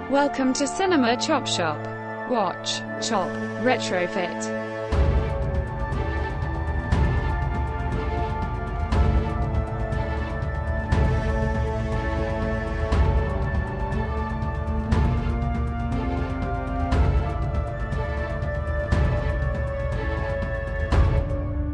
Welcome to Cinema Chop Shop. Watch, chop, retrofit.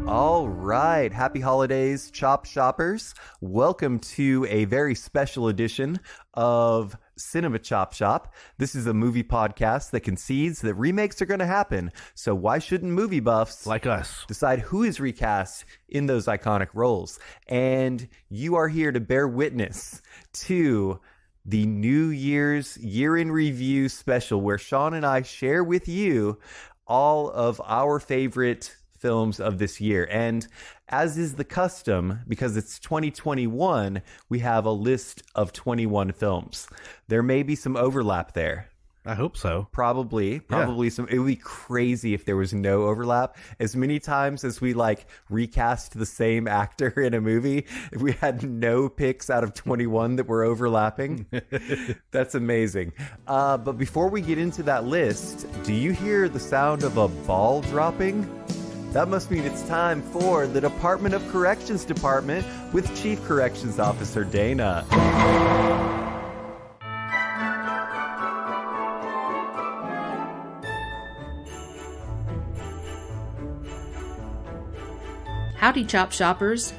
All right, happy holidays, Chop Shoppers. Welcome to a very special edition of Cinema Chop Shop. This is a movie podcast that concedes that remakes are going to happen. So why shouldn't movie buffs like us decide who is recast in those iconic roles? And you are here to bear witness to the New Year's Year in Review special, where Sean and I share with you all of our favorite films of this year. And as is the custom, because it's 2021, we have a list of 21 films. There may be some overlap there. I hope so. Probably some. It would be crazy if there was no overlap. As many times as we recast the same actor in a movie, if we had no picks out of 21 that were overlapping, that's amazing. But before we get into that list, do you hear the sound of a ball dropping? That must mean it's time for the Department of Corrections Department with Chief Corrections Officer Dana. Howdy, Chop Shoppers.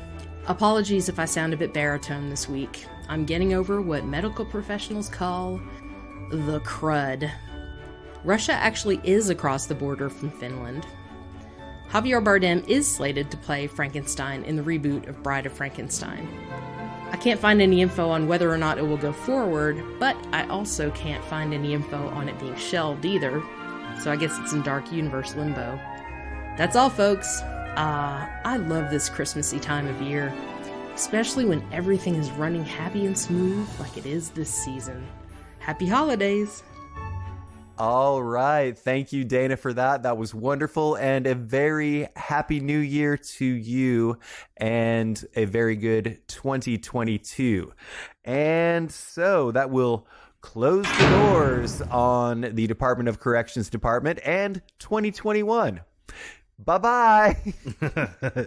Apologies if I sound a bit baritone this week. I'm getting over what medical professionals call the crud. Russia actually is across the border from Finland. Javier Bardem is slated to play Frankenstein in the reboot of Bride of Frankenstein. I can't find any info on whether or not it will go forward, but I also can't find any info on it being shelved either, so I guess it's in dark universe limbo. That's all, folks. I love this Christmassy time of year, especially when everything is running happy and smooth like it is this season. Happy holidays! All right. Thank you, Dana, for that. That was wonderful. And a very happy new year to you and a very good 2022. And so that will close the doors on the Department of Corrections Department and 2021. Bye-bye.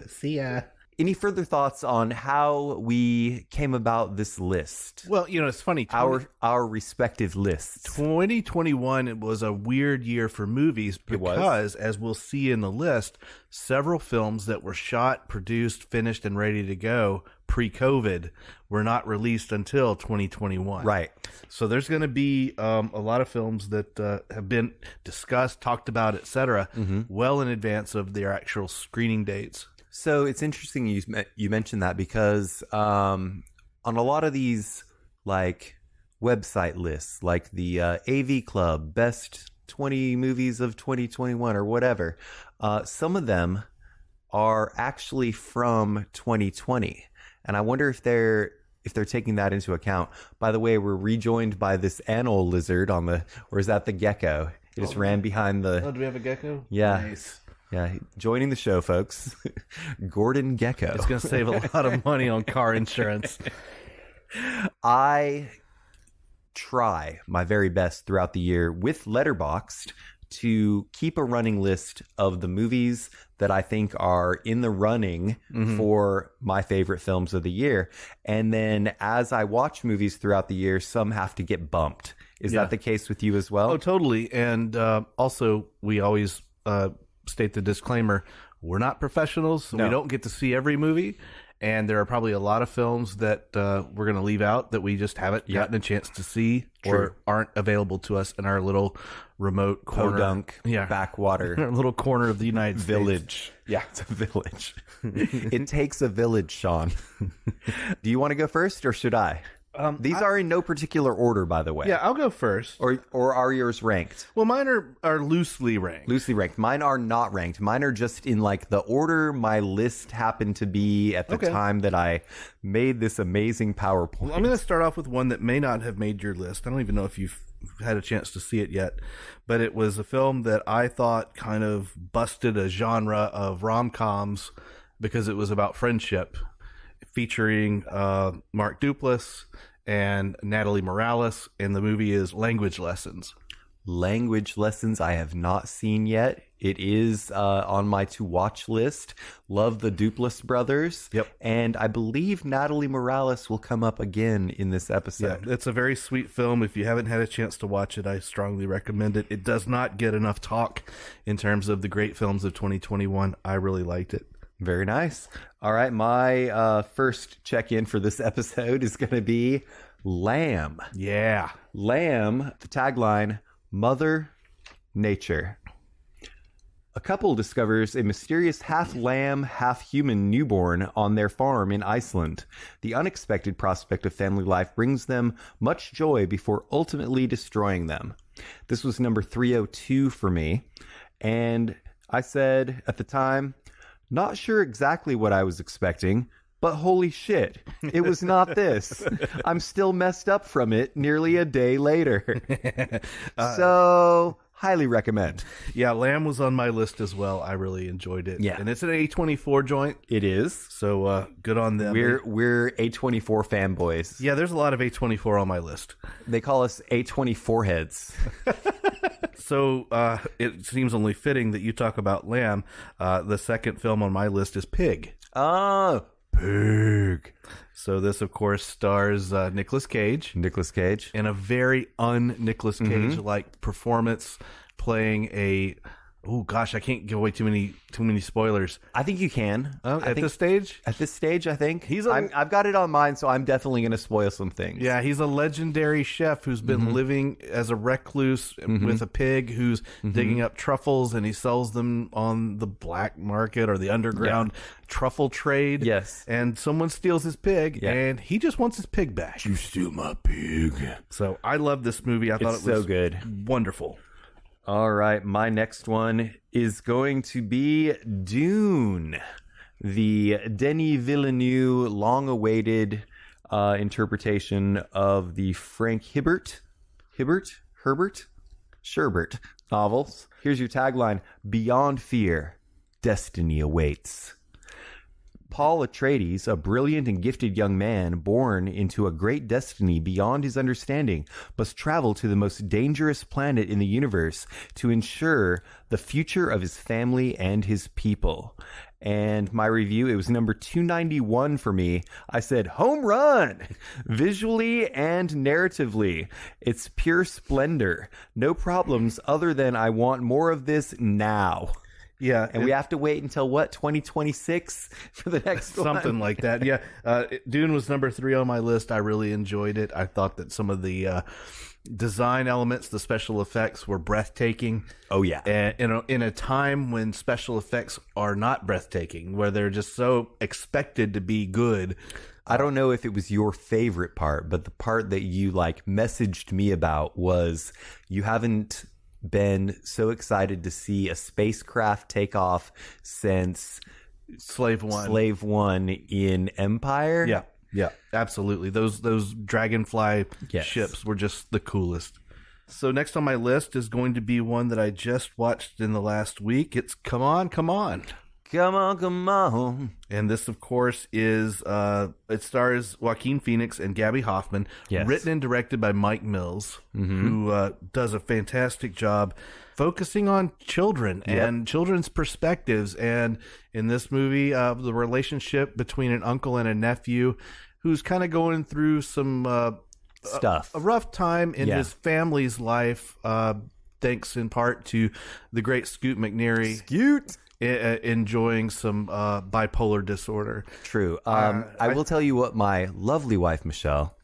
See ya. Any further thoughts on how we came about this list? Well, it's funny. Our respective lists. 2021 was a weird year for movies because, as we'll see in the list, several films that were shot, produced, finished, and ready to go pre-COVID were not released until 2021. Right. So there's going to be a lot of films that have been discussed, talked about, etc., well in advance of their actual screening dates. So it's interesting you mentioned that because on a lot of these website lists, like the AV Club Best 20 Movies of 2021 or whatever, some of them are actually from 2020, and I wonder if they're taking that into account. By the way, we're rejoined by this anole lizard or is that the gecko? It just ran behind the. Oh, do we have a gecko? Yeah. Nice. Yeah, joining the show, folks. Gordon Gecko. It's going to save a lot of money on car insurance. I try my very best throughout the year with Letterboxd to keep a running list of the movies that I think are in the running for my favorite films of the year. And then as I watch movies throughout the year, some have to get bumped. Is that the case with you as well? Oh, totally. And also, we always state the disclaimer, we're not professionals, so we don't get to see every movie, and there are probably a lot of films that we're going to leave out that we just haven't gotten a chance to see or aren't available to us in our little remote corner. Podunk, backwater. Our little corner of the United Village. States. Yeah. It's a village. It takes a village, Sean. Do you want to go first, or should I? These are in no particular order, by the way. Yeah, I'll go first. Or are yours ranked? Well, mine are loosely ranked. Loosely ranked. Mine are not ranked. Mine are just in the order my list happened to be at the time that I made this amazing PowerPoint. Well, I'm going to start off with one that may not have made your list. I don't even know if you've had a chance to see it yet, but it was a film that I thought kind of busted a genre of rom-coms because it was about friendship, featuring Mark Duplass and Natalie Morales, and the movie is Language Lessons. Language Lessons I have not seen yet. It is on my to-watch list. Love the Duplass brothers. Yep. And I believe Natalie Morales will come up again in this episode. Yeah, it's a very sweet film. If you haven't had a chance to watch it, I strongly recommend it. It does not get enough talk in terms of the great films of 2021. I really liked it. Very nice. All right, my first check-in for this episode is going to be Lamb. Yeah. Lamb, the tagline, Mother Nature. A couple discovers a mysterious half-lamb, half-human newborn on their farm in Iceland. The unexpected prospect of family life brings them much joy before ultimately destroying them. This was number 302 for me, and I said at the time, not sure exactly what I was expecting, but holy shit, it was not this. I'm still messed up from it nearly a day later. So, highly recommend. Yeah, Lamb was on my list as well. I really enjoyed it. Yeah. And it's an A24 joint. It is. So, good on them. We're A24 fanboys. Yeah, there's a lot of A24 on my list. They call us A24 heads. So, it seems only fitting that you talk about Lamb. The second film on my list is Pig. Oh, Pig. So this, of course, stars Nicolas Cage. Nicolas Cage. In a very un-Nicolas Cage-like performance, playing a... Oh, gosh, I can't give away too many spoilers. I think you can. At this stage? At this stage, I think. He's I've got it on mine, so I'm definitely going to spoil some things. Yeah, he's a legendary chef who's been living as a recluse with a pig who's digging up truffles, and he sells them on the black market or the underground truffle trade. Yes. And someone steals his pig, and he just wants his pig back. You steal my pig. So I love this movie. I thought it was so good. Wonderful. All right, my next one is going to be Dune, the Denis Villeneuve long-awaited interpretation of the Frank Herbert novels. Here's your tagline: Beyond fear, destiny awaits. Paul Atreides, a brilliant and gifted young man born into a great destiny beyond his understanding, must travel to the most dangerous planet in the universe to ensure the future of his family and his people. And my review, it was number 291 for me. I said, home run! Visually and narratively, it's pure splendor. No problems other than I want more of this now. Yeah, and we have to wait until, 2026 for the next one? Something like that, yeah. Dune was number 3 on my list. I really enjoyed it. I thought that some of the design elements, the special effects, were breathtaking. Oh, yeah. And in a time when special effects are not breathtaking, where they're just so expected to be good. I don't know if it was your favorite part, but the part that you, messaged me about was you haven't been so excited to see a spacecraft take off since Slave One in Empire. Yeah, absolutely. Those dragonfly Yes. ships were just the coolest. So next on my list is going to be one that I just watched in the last week. It's Come On, Come On. Come on, come on. And this, of course, is it stars Joaquin Phoenix and Gabby Hoffman. Yes. Written and directed by Mike Mills, who does a fantastic job focusing on children and children's perspectives. And in this movie, the relationship between an uncle and a nephew who's kind of going through some Stuff. a rough time in his family's life, thanks in part to the great Scoot McNairy. Scoot. Enjoying some bipolar disorder. True. I will tell you what my lovely wife, Michelle,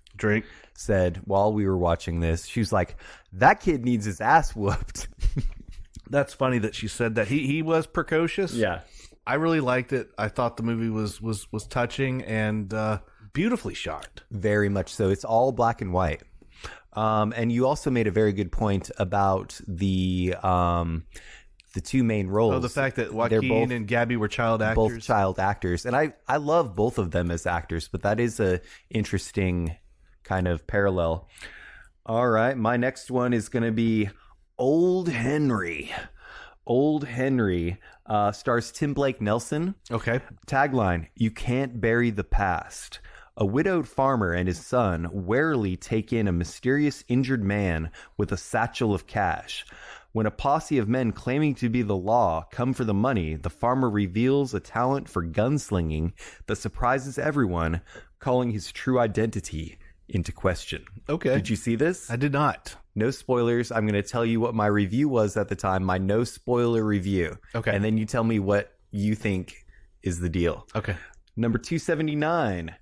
said while we were watching this. She was like, that kid needs his ass whooped. That's funny that she said that. He was precocious. Yeah. I really liked it. I thought the movie was touching and beautifully shot. Very much so. It's all black and white. And you also made a very good point about the two main roles. Oh, the fact that Joaquin and Gabby were child actors. Both child actors. And I love both of them as actors, but that is a interesting kind of parallel. All right, my next one is going to be Old Henry. Old Henry stars Tim Blake Nelson. Okay. Tagline, you can't bury the past. A widowed farmer and his son warily take in a mysterious injured man with a satchel of cash. When a posse of men claiming to be the law come for the money, the farmer reveals a talent for gunslinging that surprises everyone, calling his true identity into question. Okay. Did you see this? I did not. No spoilers. I'm going to tell you what my review was at the time, my no spoiler review. Okay. And then you tell me what you think is the deal. Okay. Number 279,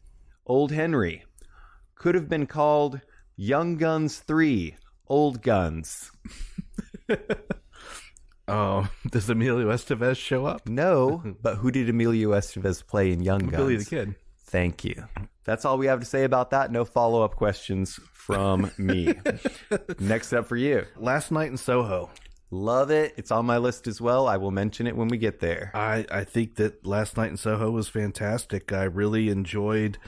Old Henry. Could have been called Young Guns 3, Old Guns. Oh, does Emilio Estevez show up? No, but who did Emilio Estevez play in Young Guns? Billy the Kid. Thank you. That's all we have to say about that. No follow-up questions from me. Next up for you. Last Night in Soho. Love it. It's on my list as well. I will mention it when we get there. I think that Last Night in Soho was fantastic. I really enjoyed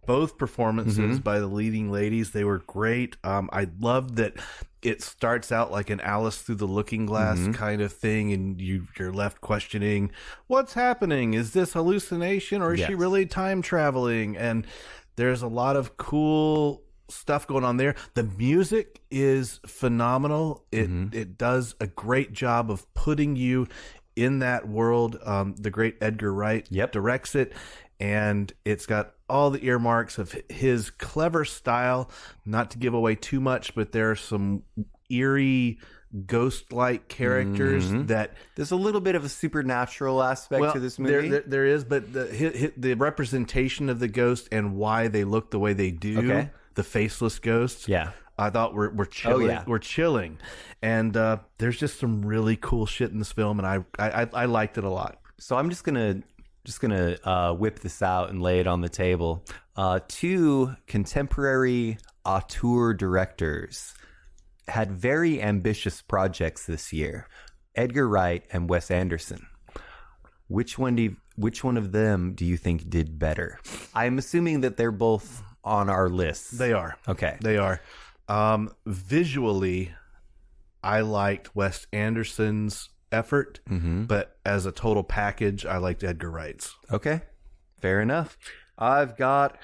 both performances by the leading ladies. They were great. I loved that it starts out like an Alice through the Looking Glass kind of thing, and you're left questioning, what's happening? Is this hallucination, or is she really time traveling? And there's a lot of cool stuff going on there. The music is phenomenal. It does a great job of putting you in that world. The great Edgar Wright directs it, and it's got all the earmarks of his clever style. Not to give away too much, but there are some eerie ghost-like characters that there's a little bit of a supernatural aspect to this movie. There is, but the representation of the ghost and why they look the way they do, the faceless ghosts, I thought we're chilling. We're chilling, and there's just some really cool shit in this film, and I liked it a lot. So I'm just gonna whip this out and lay it on the table. Two contemporary auteur directors had very ambitious projects this year: Edgar Wright and Wes Anderson. Which one of them do you think did better? I'm assuming that they're both on our list. They are. Okay. They are. Visually, I liked Wes Anderson's effort, but as a total package, I liked Edgar Wright's. Okay. Fair enough. I've got,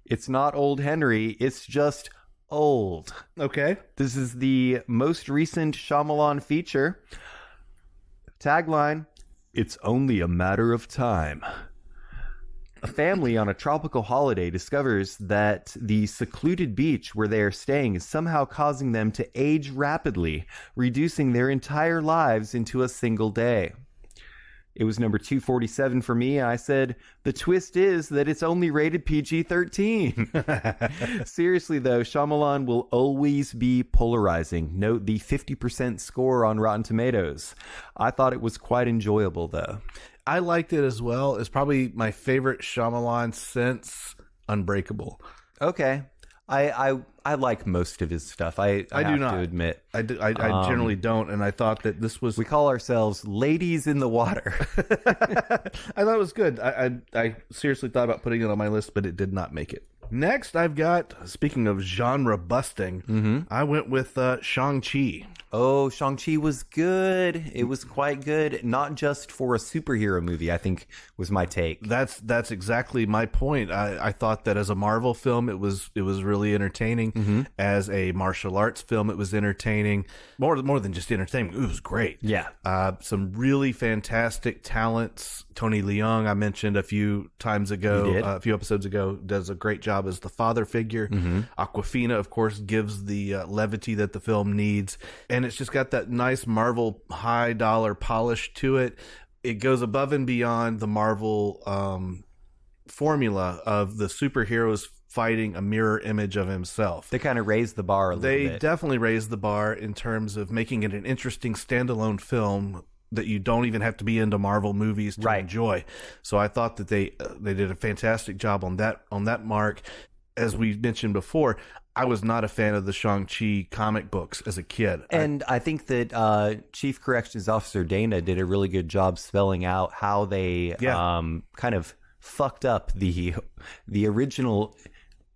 it's not Old Henry, it's just Old. Okay. This is the most recent Shyamalan feature. Tagline, it's only a matter of time. A family on a tropical holiday discovers that the secluded beach where they are staying is somehow causing them to age rapidly, reducing their entire lives into a single day. It was number 247 for me. I said, the twist is that it's only rated PG-13. Seriously, though, Shyamalan will always be polarizing. Note the 50% score on Rotten Tomatoes. I thought it was quite enjoyable, though. I liked it as well. It's probably my favorite Shyamalan since Unbreakable. Okay. I like most of his stuff. I do have not to admit. I generally don't, and I thought that this was... We call ourselves Ladies in the Water. I thought it was good. I seriously thought about putting it on my list, but it did not make it. Next, I've got, speaking of genre busting, I went with Shang-Chi. Oh, Shang-Chi was good. It was quite good. Not just for a superhero movie, I think was my take. That's exactly my point. I thought that as a Marvel film, it was really entertaining. As a martial arts film, it was entertaining. More than just entertaining. It was great. Yeah. Some really fantastic talents. Tony Leung, I mentioned a few times ago, a few episodes ago, does a great job as the father figure. Awkwafina, of course, gives the levity that the film needs. And it's just got that nice Marvel high dollar polish to it. It goes above and beyond the Marvel formula of the superheroes fighting a mirror image of himself. They kind of raised the bar a little bit. They definitely raised the bar in terms of making it an interesting standalone film that you don't even have to be into Marvel movies to enjoy. So I thought that they did a fantastic job on that mark. As we mentioned before, I was not a fan of the Shang-Chi comic books as a kid. And I think that Chief Corrections Officer Dana did a really good job spelling out how they kind of fucked up the original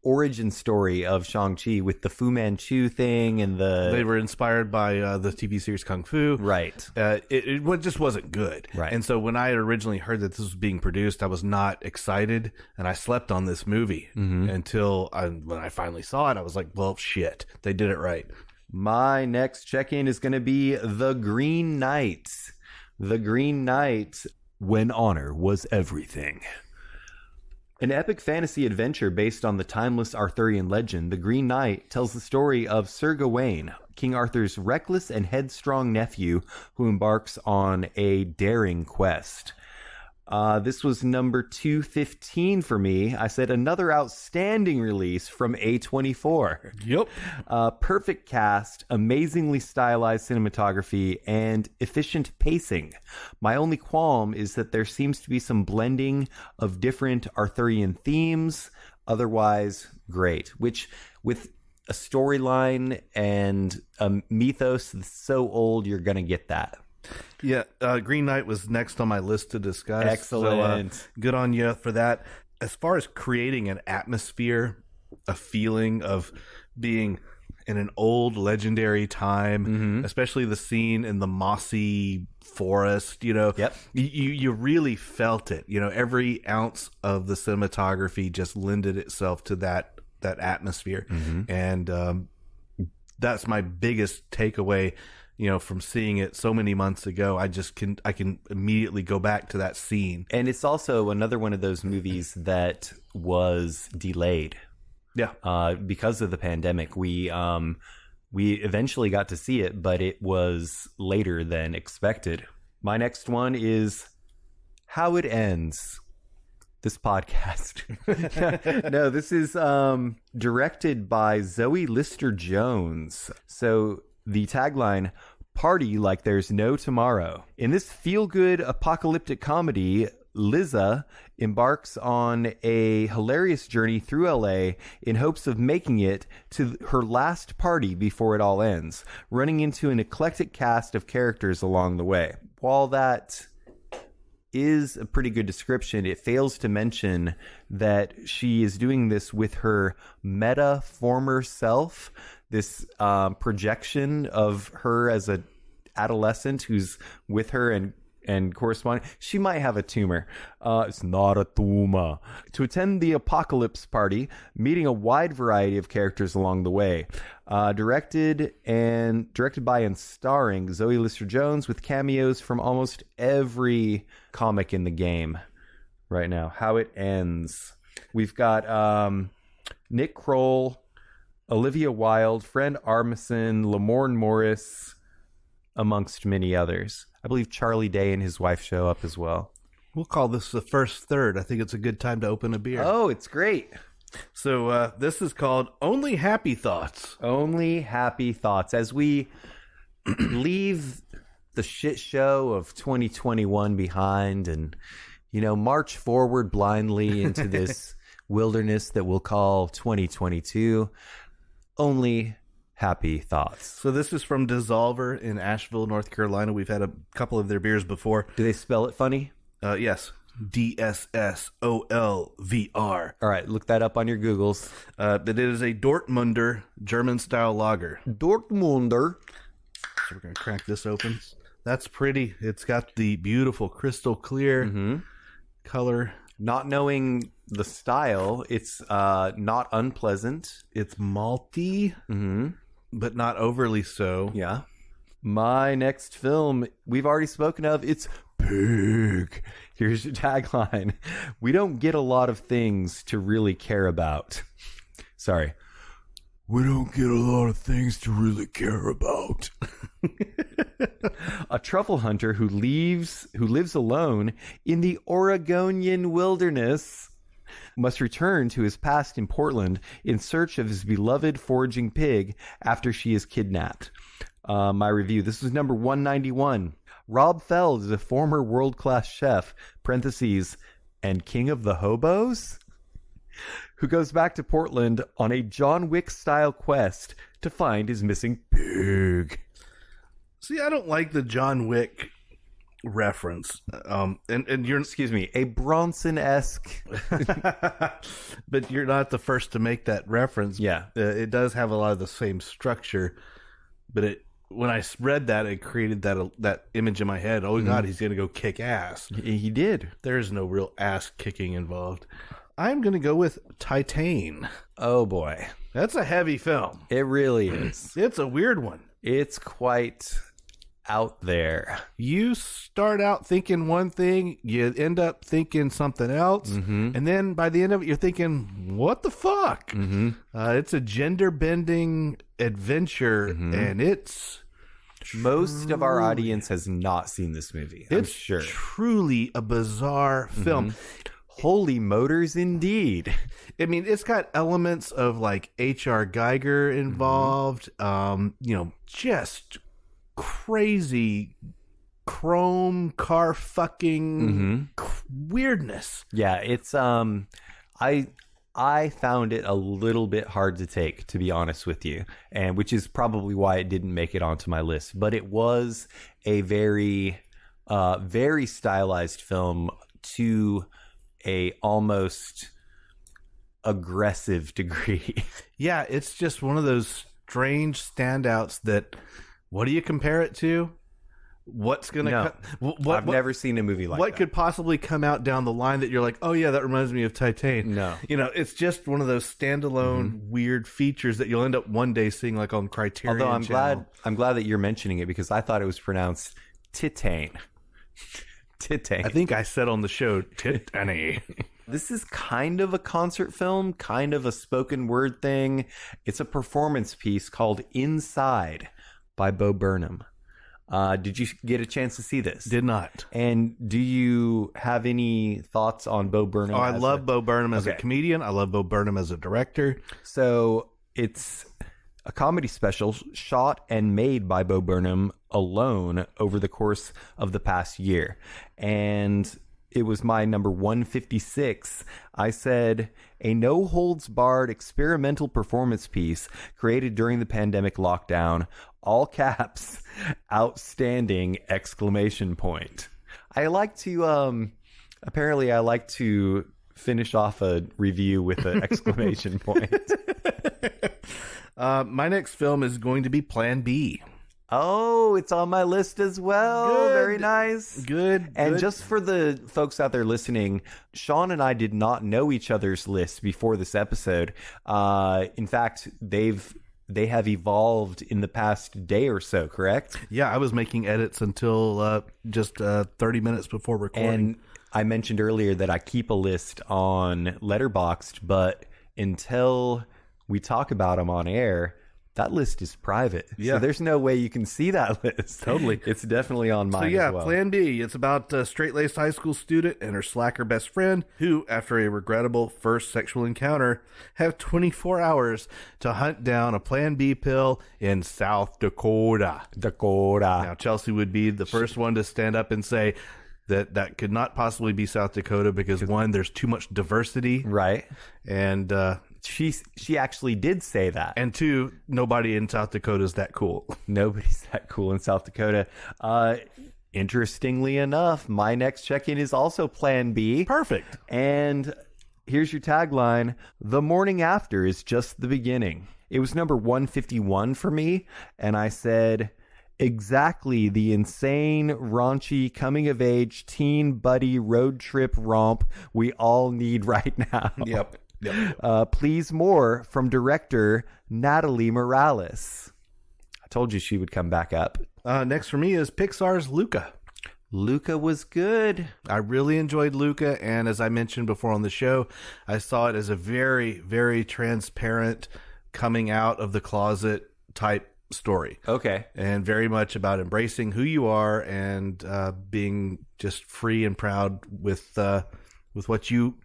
origin story of Shang-Chi with the Fu Manchu thing and They were inspired by the TV series Kung Fu. Right. It just wasn't good. Right. And so when I had originally heard that this was being produced, I was not excited, and I slept on this movie until when I finally saw it. I was like, well, shit, they did it right. My next check-in is going to be The Green Knight. The Green Knight, when honor was everything. An epic fantasy adventure based on the timeless Arthurian legend, The Green Knight tells the story of Sir Gawain, King Arthur's reckless and headstrong nephew who embarks on a daring quest. This was number 215 for me. I said another outstanding release from A24. Yep. Perfect cast, amazingly stylized cinematography, and efficient pacing. My only qualm is that there seems to be some blending of different Arthurian themes. Otherwise, great. Which, with a storyline and a mythos that's so old, you're going to get that. Yeah, Green Knight was next on my list to discuss. Excellent. So, good on you for that. As far as creating an atmosphere, a feeling of being in an old legendary time, especially the scene in the mossy forest, Yep. you really felt it. Every ounce of the cinematography just lended itself to that atmosphere. And that's my biggest takeaway. From seeing it so many months ago, I can immediately go back to that scene. And it's also another one of those movies that was delayed. Yeah. Because of the pandemic. We eventually got to see it, but it was later than expected. My next one is How It Ends. This podcast. No, this is directed by Zoe Lister-Jones. So the tagline, "Party like there's no tomorrow." In this feel-good apocalyptic comedy, Liza embarks on a hilarious journey through LA in hopes of making it to her last party before it all ends, running into an eclectic cast of characters along the way. While that is a pretty good description, it fails to mention that she is doing this with her meta former self, this projection of her as a adolescent who's with her and corresponding. She might have a tumor. It's not a tumor. To attend the apocalypse party, meeting a wide variety of characters along the way. Directed by and starring Zoe Lister-Jones, with cameos from almost every comic in the game right now. How It Ends. We've got Nick Kroll, Olivia Wilde, Fred Armisen, Lamorne Morris, amongst many others. I believe Charlie Day and his wife show up as well. We'll call this the first third. I think it's a good time to open a beer. Oh, it's great. So this is called Only Happy Thoughts. Only Happy Thoughts. As we leave the shit show of 2021 behind and, march forward blindly into this wilderness that we'll call 2022, only happy thoughts. So this is from Dissolver in Asheville, North Carolina. We've had a couple of their beers before. Do they spell it funny? Yes. DSSOLVR. All right, look that up on your Googles. But it is a Dortmunder German-style lager. Dortmunder. So we're going to crack this open. That's pretty. It's got the beautiful crystal clear color. Not knowing the style, it's not unpleasant. It's malty, but not overly so. Yeah. My next film, we've already spoken of. It's Pig. Here's your tagline. We don't get a lot of things to really care about. Sorry. We don't get a lot of things to really care about. A truffle hunter who lives alone in the Oregonian wilderness must return to his past in Portland in search of his beloved foraging pig after she is kidnapped. My review. This is number 191. Rob Feld is a former world-class chef, parentheses, and king of the hobos, who goes back to Portland on a John Wick-style quest to find his missing pig. See, I don't like the John Wick reference. And you're Excuse me, a Bronson-esque. but you're not the first to make that reference. Yeah. It does have a lot of the same structure, but when I read that, it created that image in my head. Oh God, he's going to go kick ass. He did. There's no real ass kicking involved. I'm going to go with Titan. Oh boy. That's a heavy film. It really is. It's a weird one. It's quite out there. You start out thinking one thing, you end up thinking something else, and then by the end of it, you're thinking, what the fuck? It's a gender-bending adventure, and it's... Most of our audience has not seen this movie, I'm sure. Truly a bizarre film. Holy motors indeed. I mean, it's got elements of like H.R. Geiger involved, just crazy chrome car fucking weirdness. Yeah, it's I found it a little bit hard to take, to be honest with you, and which is probably why it didn't make it onto my list. But it was a very very stylized film to a almost aggressive degree. Yeah, it's just one of those strange standouts that, what do you compare it to? What's going to I've never seen a movie like that. What could possibly come out down the line that you're like, oh yeah, that reminds me of Titan? No. It's just one of those standalone weird features that you'll end up one day seeing like on Criterion. Although Channel. I'm glad that you're mentioning it, because I thought it was pronounced Titane. Titane. I think I said on the show, Titane. This is kind of a concert film, kind of a spoken word thing. It's a performance piece called Inside by Bo Burnham. Did you get a chance to see this? Did not. And do you have any thoughts on Bo Burnham? Oh, I love Bo Burnham as a comedian. I love Bo Burnham as a director. So it's a comedy special shot and made by Bo Burnham alone over the course of the past year. And it was my number 156. I said, a no-holds-barred experimental performance piece created during the pandemic lockdown, all caps, outstanding, exclamation point. I like to, apparently I like to finish off a review with an exclamation point. My next film is going to be Plan B. Oh, it's on my list as well. Good. Very nice. Good. And just for the folks out there listening, Sean and I did not know each other's lists before this episode. In fact, they have evolved in the past day or so, correct? Yeah, I was making edits until just 30 minutes before recording. And I mentioned earlier that I keep a list on Letterboxd, but until we talk about them on air, that list is private. Yeah. So there's no way you can see that list. Totally. It's definitely on mine So yeah, as well. Plan B. It's about a straight-laced high school student and her slacker best friend who, after a regrettable first sexual encounter, have 24 hours to hunt down a Plan B pill in South Dakota. Now, Chelsea would be the first one to stand up and say that could not possibly be South Dakota because, one, there's too much diversity. Right. And she actually did say that. and two, nobody in South Dakota is that cool. Nobody's that cool in South Dakota. Interestingly enough, my next check-in is also Plan B. Perfect. And here's your tagline: the morning after is just the beginning. It was number 151 for me, and I said, exactly the insane, raunchy, coming-of-age, teen buddy road trip romp we all need right now. Yep. Please more from director Natalie Morales. I told you she would come back up. Next for me is Pixar's Luca. Luca was good. I really enjoyed Luca, and as I mentioned before on the show, I saw it as a very, very transparent coming out of the closet type story. Okay. And very much about embracing who you are and being just free and proud with what you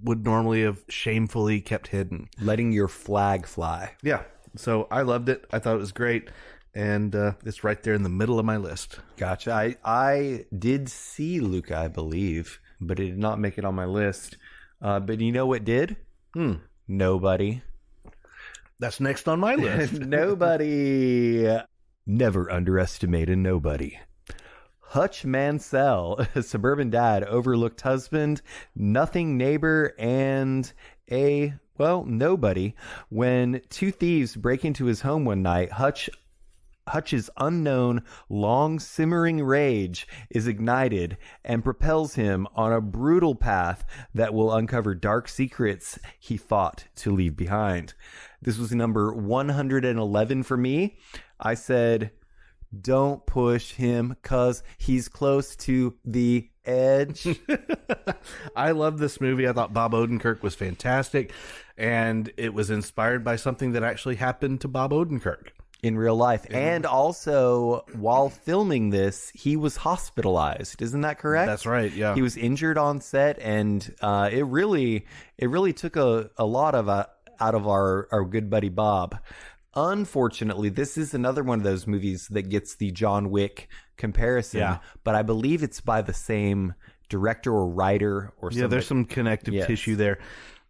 would normally have shamefully kept hidden. Letting your flag fly. Yeah. So I loved it. I thought it was great. And it's right there in the middle of my list. Gotcha. I did see Luca, I believe, but it did not make it on my list. But you know what did? Nobody. That's next on my list. Nobody. Never underestimate a nobody. Hutch Mansell, a suburban dad, overlooked husband, nothing neighbor, and nobody. When two thieves break into his home one night, Hutch's unknown, long simmering rage is ignited and propels him on a brutal path that will uncover dark secrets he fought to leave behind. This was number 111 for me. I said, don't push him because he's close to the edge. I love this movie. I thought Bob Odenkirk was fantastic, and it was inspired by something that actually happened to Bob Odenkirk. In real life. And also, while filming this, he was hospitalized. Isn't that correct? That's right, yeah. He was injured on set, and it really took a lot of out of our good buddy Bob. Unfortunately, this is another one of those movies that gets the John Wick comparison, but I believe it's by the same director or writer or something. Yeah, there's some connective tissue there.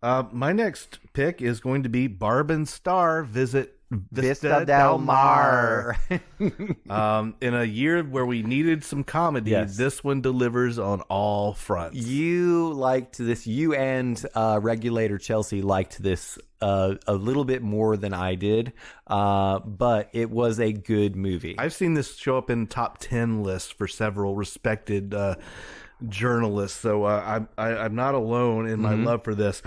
My next pick is going to be Barb and Star Visit Vista Del Mar. In a year where we needed some comedy, this one delivers on all fronts. You liked this. You and Regulator Chelsea liked this a little bit more than I did, but it was a good movie. I've seen this show up in top 10 lists for several respected journalists, so I'm not alone in my love for this.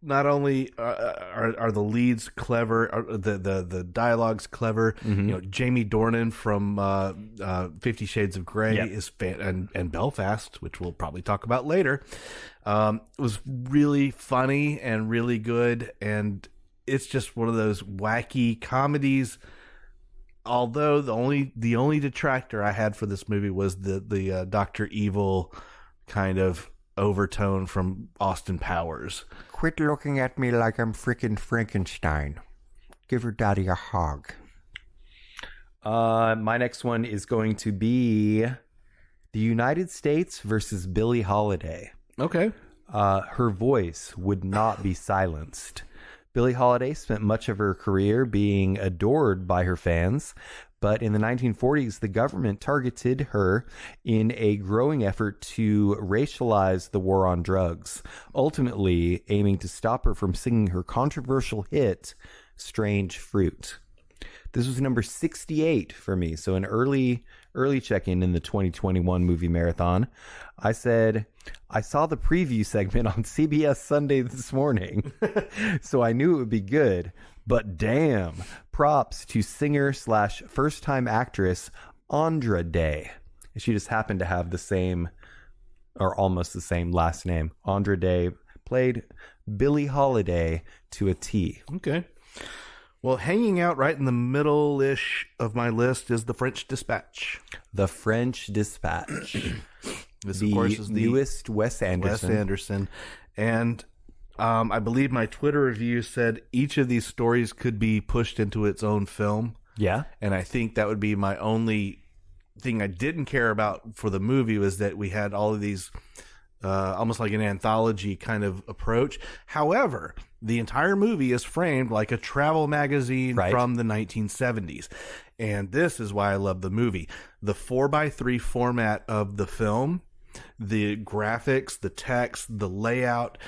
Not only are the leads clever, the dialogue's clever. Jamie Dornan from 50 Shades of Grey is and Belfast, which we'll probably talk about later, was really funny and really good, and it's just one of those wacky comedies. Although the only detractor I had for this movie was the Dr. Evil kind of overtone from Austin Powers. Quit looking at me like I'm freaking Frankenstein. Give her daddy a hug. My next one is going to be the United States versus Billie Holiday. Okay. Her voice would not be silenced. Billie Holiday spent much of her career being adored by her fans, but in the 1940s, the government targeted her in a growing effort to racialize the war on drugs, ultimately aiming to stop her from singing her controversial hit, Strange Fruit. This was number 68 for me, so an early check-in in the 2021 movie marathon. I said, I saw the preview segment on CBS Sunday this morning, so I knew it would be good. But damn, props to singer/first-time actress Andra Day. She just happened to have the same, or almost the same last name. Andra Day played Billie Holiday to a T. Okay. Well, hanging out right in the middle-ish of my list is The French Dispatch. The French Dispatch. This, of course, is the newest Wes Anderson. Wes Anderson. And I believe my Twitter review said each of these stories could be pushed into its own film. Yeah. And I think that would be my only thing I didn't care about for the movie, was that we had all of these almost like an anthology kind of approach. However, the entire movie is framed like a travel magazine from the 1970s. And this is why I love the movie. The 4:3 format of the film, the graphics, the text, the layout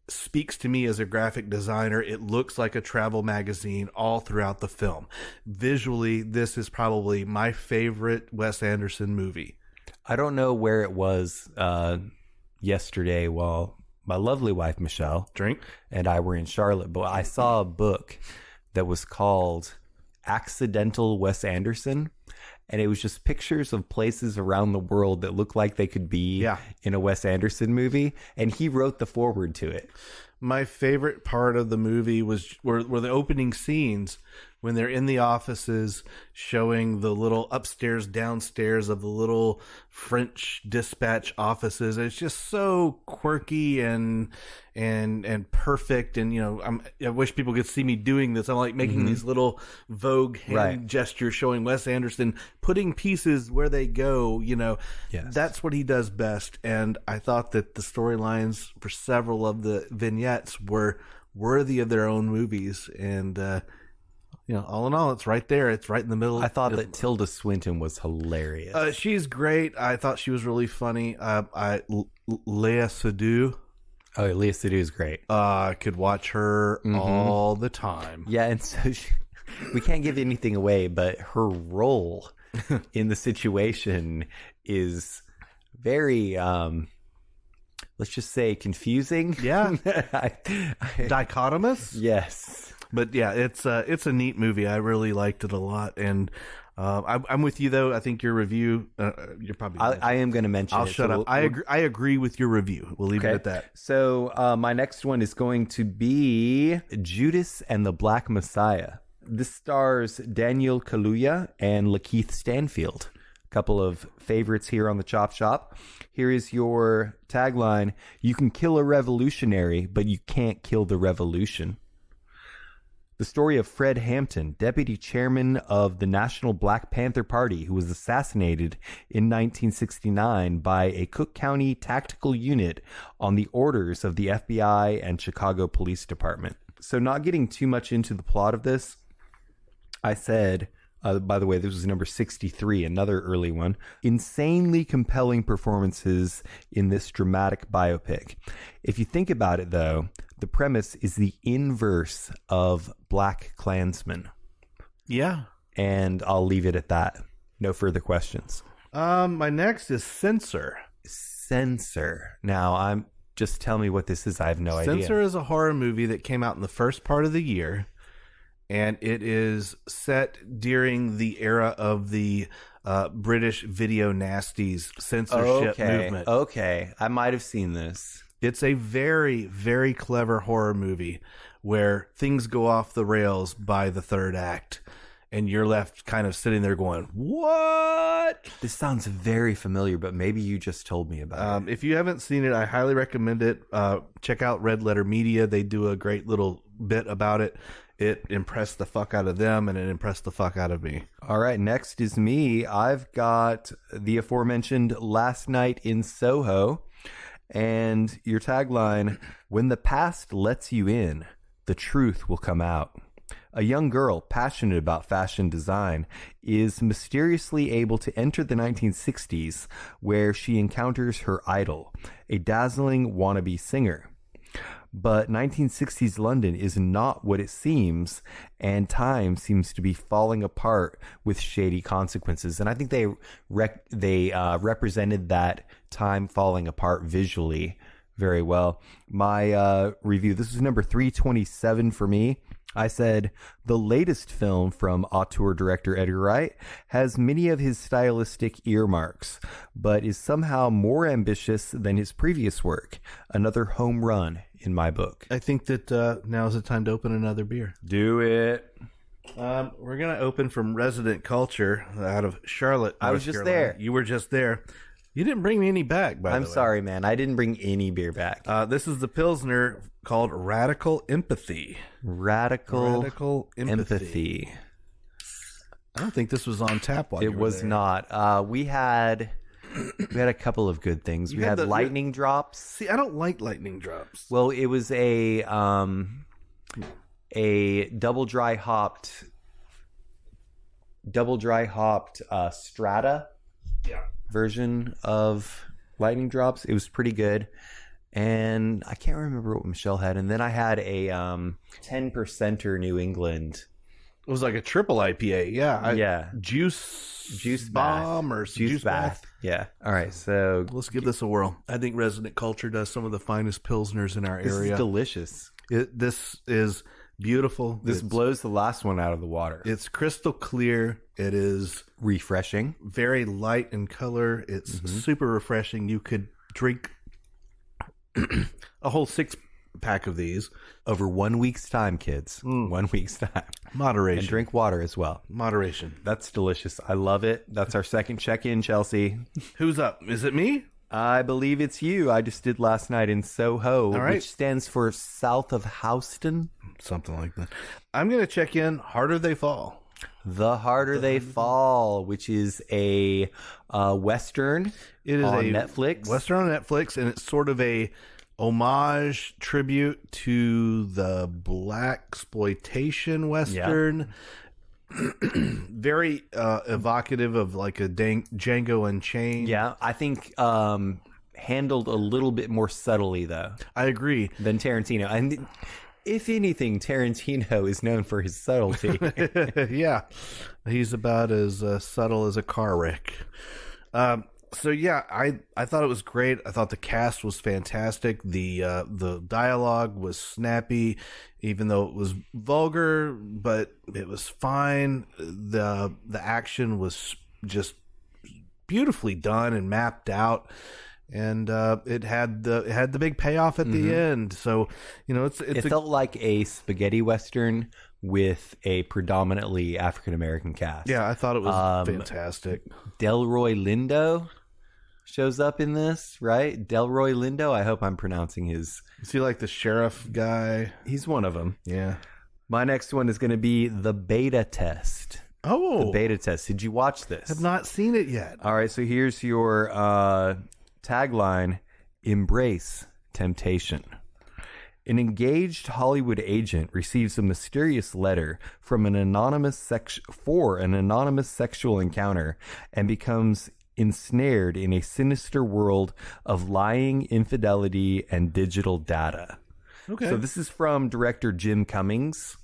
speaks to me as a graphic designer. It looks like a travel magazine all throughout the film. Visually, this is probably my favorite Wes Anderson movie. I don't know where it was yesterday while my lovely wife Michelle and I were in Charlotte, but I saw a book that was called Accidental Wes Anderson, and it was just pictures of places around the world that look like they could be in a Wes Anderson movie, and he wrote the foreword to it. My favorite part of the movie were the opening scenes when they're in the offices showing the little upstairs, downstairs of the little French dispatch offices. It's just so quirky and perfect. And, you know, I wish people could see me doing this. I'm like making these little Vogue hand gestures showing Wes Anderson putting pieces where they go, you know. Yes. That's what he does best. And I thought that the storylines for several of the vignettes were worthy of their own movies. And, all in all, it's right there. It's right in the middle. I thought that Tilda Swinton was hilarious. She's great. I thought she was really funny. Lea Seydoux. Oh, Lea Seydoux is great. I could watch her all the time. Yeah, and so we can't give anything away, but her role in the situation is very, let's just say, confusing. Yeah. I, Dichotomous. yes. But yeah, it's a neat movie. I really liked it a lot, and I'm with you though. I think your review, you're probably. I am going to mention. I'll shut up. I agree with your review. We'll leave it at that. So my next one is going to be Judas and the Black Messiah. This stars Daniel Kaluuya and Lakeith Stanfield. A couple of favorites here on the Chop Shop. Here is your tagline: "You can kill a revolutionary, but you can't kill the revolution." The story of Fred Hampton, deputy chairman of the National Black Panther Party, who was assassinated in 1969 by a Cook County tactical unit on the orders of the FBI and Chicago Police Department. So not getting too much into the plot of this, I said, by the way, this was number 63, another early one, insanely compelling performances in this dramatic biopic. If you think about it, though, the premise is the inverse of Black Klansman. Yeah. And I'll leave it at that. No further questions. My next is Censor. Censor. Now, just tell me what this is. I have no idea. Censor is a horror movie that came out in the first part of the year, and it is set during the era of the British video nasties censorship movement. Okay, I might have seen this. It's a very, very clever horror movie where things go off the rails by the third act, and you're left kind of sitting there going, what? This sounds very familiar, but maybe you just told me about it. If you haven't seen it, I highly recommend it. Check out Red Letter Media. They do a great little bit about it. It impressed the fuck out of them, and it impressed the fuck out of me. All right, next is me. I've got the aforementioned Last Night in Soho. And your tagline: "When the past lets you in, the truth will come out." A young girl passionate about fashion design is mysteriously able to enter the 1960s, where she encounters her idol, a dazzling wannabe singer. But 1960s London is not what it seems, and time seems to be falling apart with shady consequences. And I think they represented that time falling apart visually very well. My review, this is number 327 for me. I said, the latest film from auteur director Edgar Wright has many of his stylistic earmarks, but is somehow more ambitious than his previous work. Another home run in my book. I think that now is the time to open another beer. Do it. We're going to open from Resident Culture out of Charlotte, I was just there. You were just there. You didn't bring me any back, by the way. I'm sorry, man. I didn't bring any beer back. This is the Pilsner called Radical Empathy. Radical Empathy. I don't think this was on tap while you It were was there. not. We had a couple of good things. We had lightning drops. See, I don't like lightning drops. Well, it was a double dry hopped strata version of lightning drops. It was pretty good. And I can't remember what Michelle had. And then I had a 10%er New England. It was like a triple IPA. Yeah. Yeah. Juice bomb or Juice bath. Yeah. All right. So let's give this a whirl. I think Resident Culture does some of the finest Pilsners in our area. This is delicious. This is beautiful. This blows the last one out of the water. It's crystal clear. It is refreshing. Very light in color. It's super refreshing. You could drink a whole 6-pack of these over 1 week's time, kids. 1 week's time. Moderation. And drink water as well. Moderation. That's delicious. I love it. That's our second check-in, Chelsea. Who's up? Is it me? I believe it's you. I just did Last Night in Soho, which stands for South of Houston. Something like that. I'm going to check in Harder They Fall. The Harder They Fall, which is a Western. It is on a Netflix. Western on Netflix, and it's sort of a homage tribute to the black exploitation Western. Very evocative of like a Django Unchained. Yeah, I think handled a little bit more subtly, though. I agree. Than Tarantino. And if anything, Tarantino is known for his subtlety. Yeah, he's about as subtle as a car wreck. So yeah, I thought it was great. I thought the cast was fantastic. The dialogue was snappy, even though it was vulgar, but it was fine. The action was just beautifully done and mapped out. And it had the big payoff at the end. So, it felt like a spaghetti Western with a predominantly African-American cast. Yeah, I thought it was fantastic. Delroy Lindo shows up in this, right? Delroy Lindo. I hope I'm pronouncing his... Is he like the sheriff guy? He's one of them. Yeah. My next one is going to be The Beta Test. Oh. The Beta Test. Did you watch this? Have not seen it yet. All right, so here's your tagline: Embrace temptation. An engaged Hollywood agent receives a mysterious letter from an anonymous sexual encounter and becomes ensnared in a sinister world of lying, infidelity, and digital data. Okay. So this is from director Jim Cummings.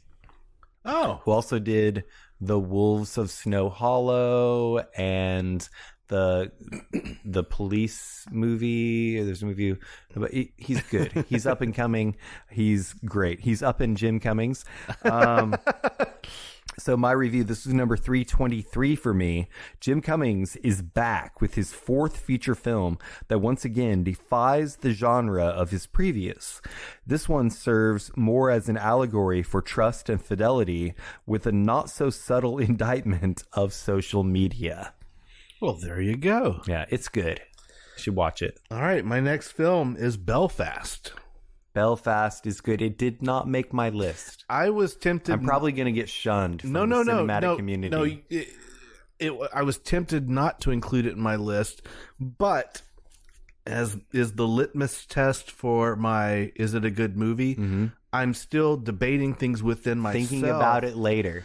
Oh. Who also did The Wolves of Snow Hollow and the police movie. There's a movie, but he's good. He's up and coming. He's great. He's up in Jim Cummings. So my review, this is number 323 for me. Jim Cummings is back with his fourth feature film that once again defies the genre of his previous. This one serves more as an allegory for trust and fidelity with a not so subtle indictment of social media. Well, there you go. Yeah, it's good. You should watch it. All right, my next film is Belfast. Belfast is good. It did not make my list. I was tempted. I'm probably going to get shunned from the cinematic community. I was tempted not to include it in my list, but as is the litmus test for my is it a good movie, I'm still debating things within myself. Thinking about it later.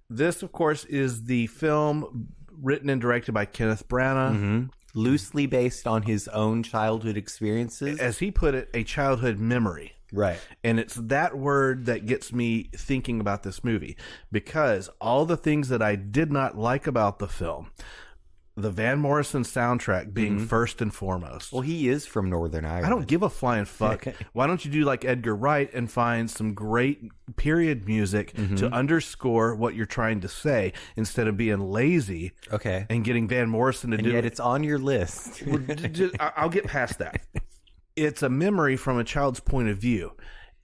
This, of course, is the film written and directed by Kenneth Branagh. Loosely based on his own childhood experiences. As he put it, a childhood memory. Right. And it's that word that gets me thinking about this movie, because all the things that I did not like about the film, the Van Morrison soundtrack being first and foremost. Well, he is from Northern Ireland. I don't give a flying fuck. Why don't you do like Edgar Wright and find some great period music to underscore what you're trying to say instead of being lazy and getting Van Morrison to do it. And yet it's on your list. I'll get past that. It's a memory from a child's point of view.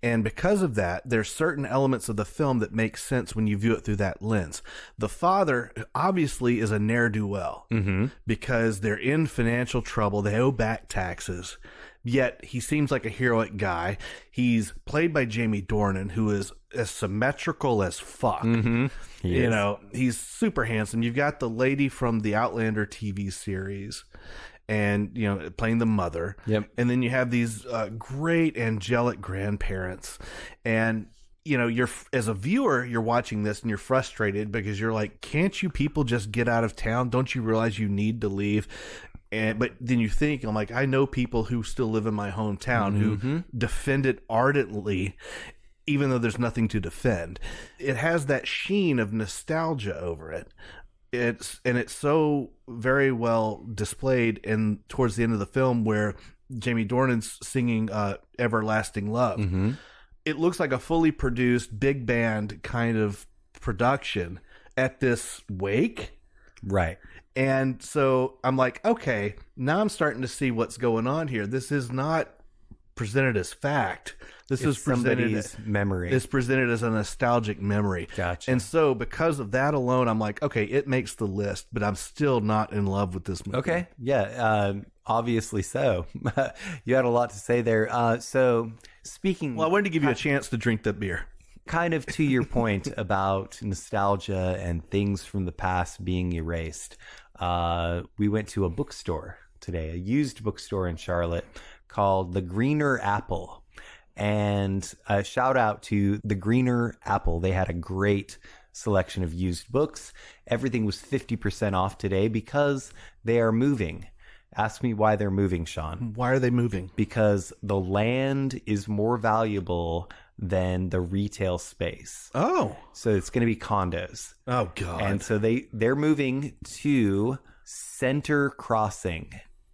And because of that, there's certain elements of the film that make sense when you view it through that lens. The father obviously is a ne'er-do-well because they're in financial trouble. They owe back taxes. Yet he seems like a heroic guy. He's played by Jamie Dornan, who is as symmetrical as fuck. He's super handsome. You've got the lady from the Outlander TV series, and playing the mother. And then you have these great angelic grandparents, and you're, as a viewer, you're watching this and you're frustrated because you're like, can't you people just get out of town? Don't you realize you need to leave? But then you think, I'm like, I know people who still live in my hometown who defend it ardently, even though there's nothing to defend. It has that sheen of nostalgia over it. It's so very well displayed towards the end of the film where Jamie Dornan's singing Everlasting Love. It looks like a fully produced big band kind of production at this wake. Right. And so I'm like, okay, now I'm starting to see what's going on here. This is not presented as fact. This is somebody's memory. It's presented as a nostalgic memory. Gotcha. And so because of that alone, I'm like, okay, it makes the list, but I'm still not in love with this movie. Okay. Yeah. Obviously so. You had a lot to say there. So speaking... Well, I wanted to give you a chance to drink that beer. Kind of to your point about nostalgia and things from the past being erased. We went to a bookstore today, a used bookstore in Charlotte called The Greener Apple. And a shout out to The Greener Apple. They had a great selection of used books. Everything was 50% off today because they are moving. Ask me why they're moving, Sean. Why are they moving? Because the land is more valuable than the retail space. Oh. So it's going to be condos. Oh, God. And so they're moving to Center Crossing.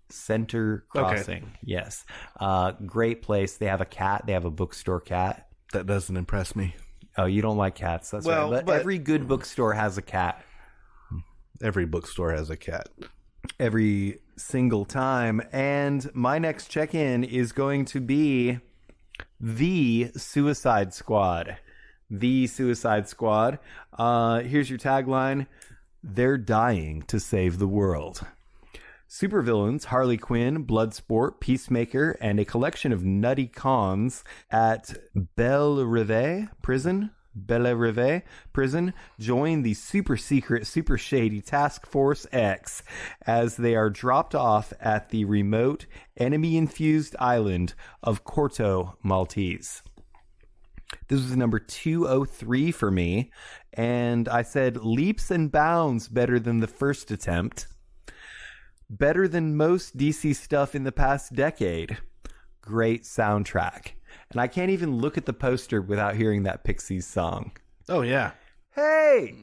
Center Crossing. Okay. Yes. Great place. They have a cat. They have a bookstore cat. That doesn't impress me. Oh, you don't like cats. That's right. But every good bookstore has a cat. Every bookstore has a cat. Every single time. And my next check-in is going to be The Suicide Squad. The Suicide Squad. Here's your tagline. They're dying to save the world. Supervillains Harley Quinn, Bloodsport, Peacemaker, and a collection of nutty cons at Belle Reve Prison join the super secret, super shady Task Force X as they are dropped off at the remote, enemy-infused island of Corto Maltese. This was number 203 for me, and I said leaps and bounds better than the first attempt. Better than most DC stuff in the past decade. Great soundtrack. And I can't even look at the poster without hearing that Pixies song. Oh, yeah. Hey!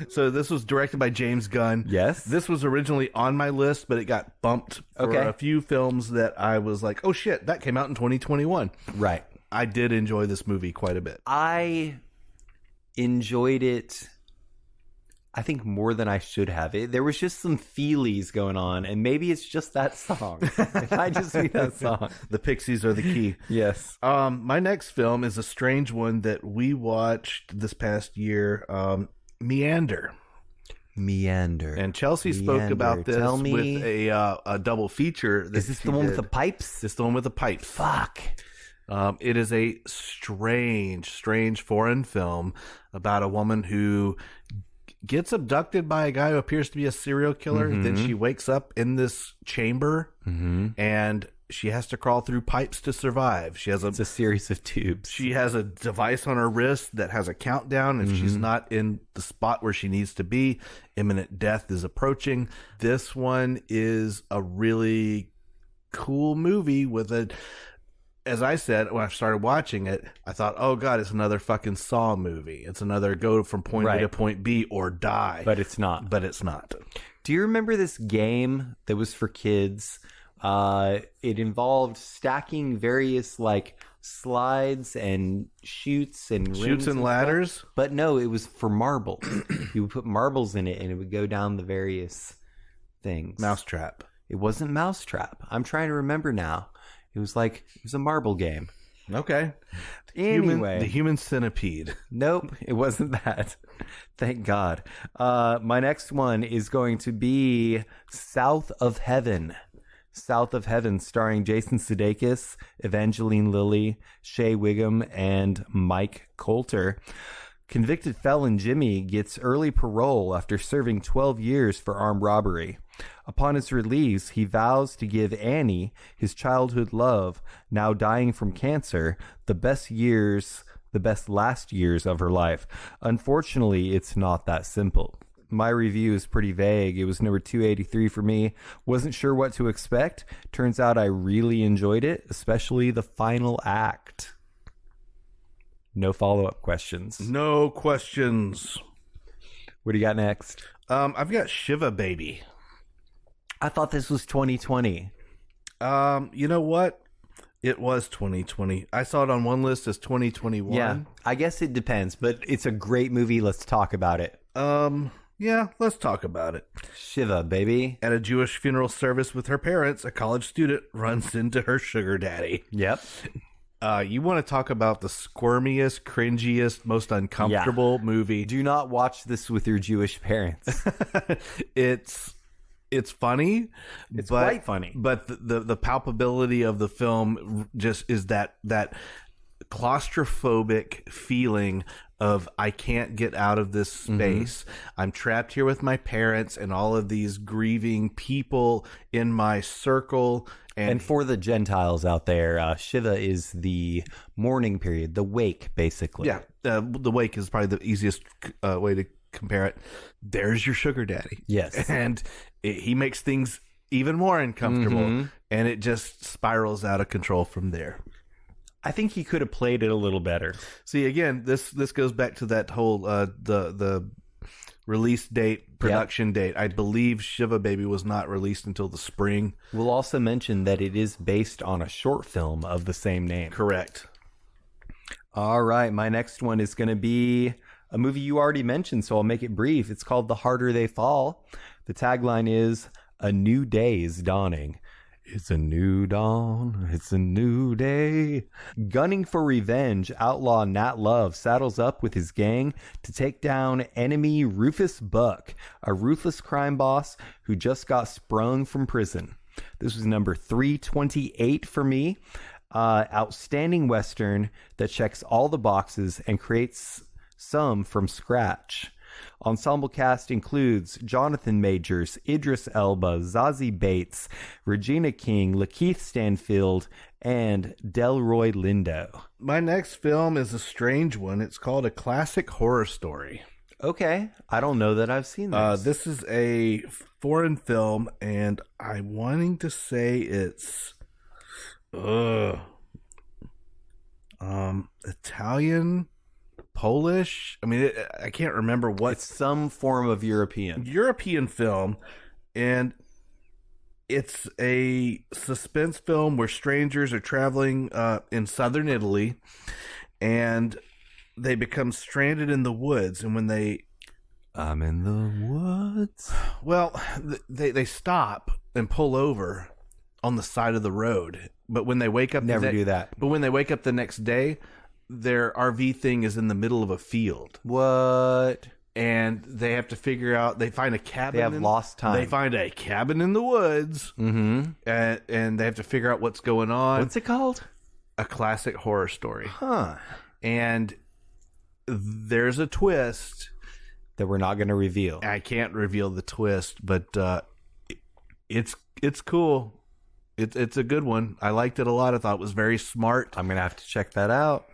So this was directed by James Gunn. Yes. This was originally on my list, but it got bumped for a few films that I was like, oh, shit, that came out in 2021. Right. I did enjoy this movie quite a bit. I enjoyed it, I think, more than I should have. There was just some feelies going on, and maybe it's just that song. It might just be that song. The Pixies are the key. Yes. My next film is a strange one that we watched this past year, Meander. And Chelsea spoke about this with a double feature. Is this the one with the pipes? This is the one with the pipes. Fuck. It is a strange foreign film about a woman who gets abducted by a guy who appears to be a serial killer. Mm-hmm. Then she wakes up in this chamber, and she has to crawl through pipes to survive. It's a series of tubes. She has a device on her wrist that has a countdown. If she's not in the spot where she needs to be, imminent death is approaching. This one is a really cool movie with as I said, when I started watching it, I thought, oh, God, it's another fucking Saw movie. It's another go from point A to point B or die. But it's not. Do you remember this game that was for kids? It involved stacking various, like, slides and chutes and Chutes and ladders? Stuff. But no, it was for marbles. You would put marbles in it, and it would go down the various things. Mousetrap. It wasn't Mousetrap. I'm trying to remember now. It was a marble game. Okay. Anyway. The Human Centipede. Nope, it wasn't that. Thank God. My next one is going to be South of Heaven. South of Heaven, starring Jason Sudeikis, Evangeline Lilly, Shea Wiggum, and Mike Coulter. Convicted felon Jimmy gets early parole after serving 12 years for armed robbery. Upon his release, he vows to give Annie, his childhood love, now dying from cancer, the best last years of her life. Unfortunately, it's not that simple. My review is pretty vague. It was number 283 for me. Wasn't sure what to expect. Turns out I really enjoyed it, especially the final act. No follow-up questions. No questions. What do you got next? I've got Shiva Baby. I thought this was 2020. You know what? It was 2020. I saw it on one list as 2021. Yeah, I guess it depends, but it's a great movie. Let's talk about it. Yeah, let's talk about it. Shiva, baby. At a Jewish funeral service with her parents, a college student runs into her sugar daddy. Yep. You want to talk about the squirmiest, cringiest, most uncomfortable movie. Do not watch this with your Jewish parents. It's funny. It's quite funny. But the palpability of the film just is that claustrophobic feeling of I can't get out of this space. I'm trapped here with my parents and all of these grieving people in my circle. And for the Gentiles out there, Shiva is the mourning period, the wake, basically. Yeah, the wake is probably the easiest way to compare it. There's your sugar daddy. Yes. And he makes things even more uncomfortable, and it just spirals out of control from there. I think he could have played it a little better. See, again, this goes back to that whole the release date, production date. I believe Shiva Baby was not released until the spring. We'll also mention that it is based on a short film of the same name. Correct. All right, my next one is going to be a movie you already mentioned, so I'll make it brief. It's called The Harder They Fall. The tagline is, "A new day is dawning. It's a new dawn. It's a new day." Gunning for revenge, outlaw Nat Love saddles up with his gang to take down enemy Rufus Buck, a ruthless crime boss who just got sprung from prison. This was number 328 for me. Outstanding Western that checks all the boxes and creates some from scratch. Ensemble cast includes Jonathan Majors, Idris Elba, Zazie Bates, Regina King, Lakeith Stanfield, and Delroy Lindo. My next film is a strange one. It's called A Classic Horror Story. Okay, I don't know that I've seen this. This is a foreign film, and I'm wanting to say it's Italian, Polish. I mean, I can't remember what. It's some form of European film, and it's a suspense film where strangers are traveling in southern Italy, and they become stranded in the woods. And when I'm in the woods. Well, they stop and pull over on the side of the road. But when they wake up, do that. But when they wake up the next day, their RV thing is in the middle of a field. What? And they have to figure out. They find a cabin. They have lost time. They find a cabin in the woods, and they have to figure out what's going on. What's it called? A Classic Horror Story. Huh? And there's a twist that we're not going to reveal. I can't reveal the twist, but it's cool. It's a good one. I liked it a lot. I thought it was very smart. I'm going to have to check that out.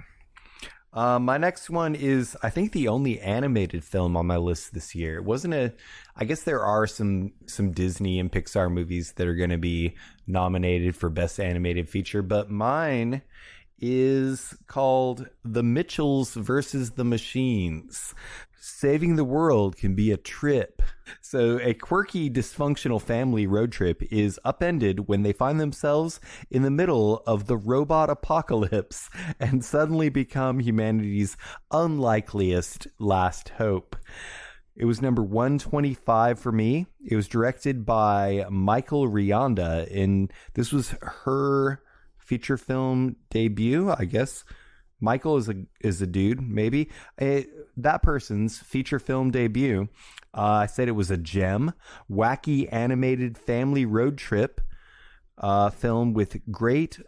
My next one is, I think, the only animated film on my list this year. It wasn't I guess there are some Disney and Pixar movies that are going to be nominated for Best Animated Feature, but mine is called The Mitchells versus the Machines. Saving the world can be a trip. So a quirky, dysfunctional family road trip is upended when they find themselves in the middle of the robot apocalypse and suddenly become humanity's unlikeliest last hope. It was number 125 for me. It was directed by Michael Rianda, and this was her feature film debut, I guess. Michael is a dude, maybe. That person's feature film debut. I said it was a gem, wacky animated family road trip film with a great